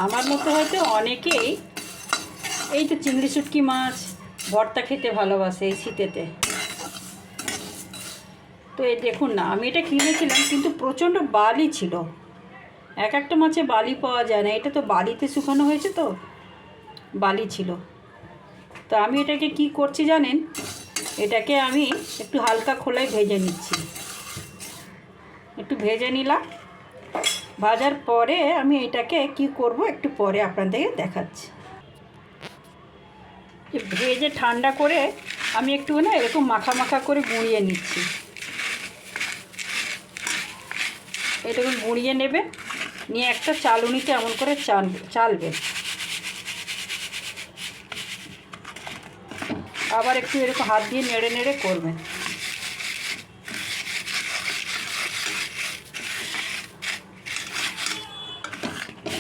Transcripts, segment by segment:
আমার মতো হয়তো অনেকেই এই তো চিংড়ি শুটকি মাছ ভর্তা খেতে ভালোবাসে এই শীতেতে। তো এই দেখুন না, আমি এটা কিনেছিলাম কিন্তু প্রচণ্ড বালি ছিল। এক একটা মাছে বালি পাওয়া যায় না, এটা তো বালিতে শুকানো হয়েছে তো বালি ছিল। তো আমি এটাকে কি করছি জানেন, এটাকে আমি একটু হালকা খোলায় ভেজে নিচ্ছি। একটু ভেজে নিলাম, ভাজার পরে আমি এটাকে কি করব একটু পরে আপনাদেরকে দেখাচ্ছি। ভেজে ঠান্ডা করে আমি একটু না এরকম মাখা মাখা করে গুঁড়িয়ে নিচ্ছি। এটাকে গুঁড়িয়ে নেবে, নিয়ে একটা চালুনিতে এমন করে চালবে। আবার একটু এরকম হাত দিয়ে নেড়ে নেড়ে করবেন।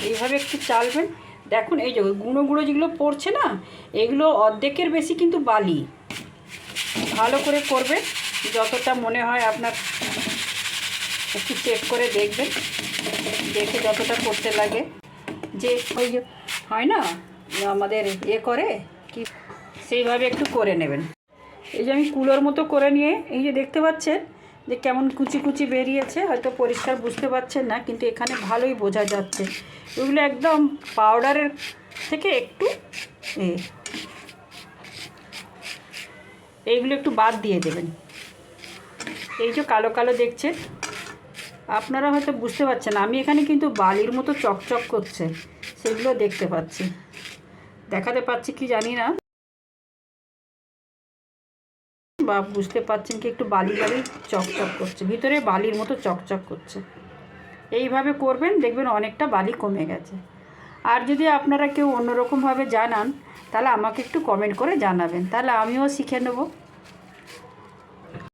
এইভাবে একটু চালবেন। দেখুন এই যে গুঁড়ো গুঁড়ো যেগুলো পড়ছে না, এগুলো অর্ধেকের বেশি কিন্তু বালি। ভালো করে করবেন, যতটা মনে হয় আপনার একটু চেক করে দেখবেন, দেখে যতটা করতে লাগে। যে ওই যে হয় না আমাদের করে কি, সেইভাবে একটু করে নেবেন। এই যে আমি কুলোর মতো করে নিয়ে এই যে দেখতে পাচ্ছেন যে কেমন কুচি কুচি বেরিয়েছে, হয়তো পরিষ্কার বুঝতে পারছেন না, কিন্তু এখানে ভালোই বোঝা যাচ্ছে। এগুলো একদম পাউডারের থেকে একটু এইগুলো একটু বাদ দিয়ে দেবেন। এই যে কালো কালো দেখছেন, আপনারা হয়তো বুঝতে পারছেন, আমি এখানে কিন্তু বালির মতো চকচক করছে, সেগুলো দেখতে পাচ্ছি। দেখাতে পাচ্ছি কি জানি না, বা বুঝতে পারছেন কি একটু বালি বালি চকচক করছে, ভিতরে বালির মতো চকচক করছে। এইভাবে করবেন, দেখবেন অনেকটা বালি কমে গেছে। আর যদি আপনারা কেউ অন্যরকমভাবে জানান, তাহলে আমাকে একটু কমেন্ট করে জানাবেন, তাহলে আমিও শিখে নেব।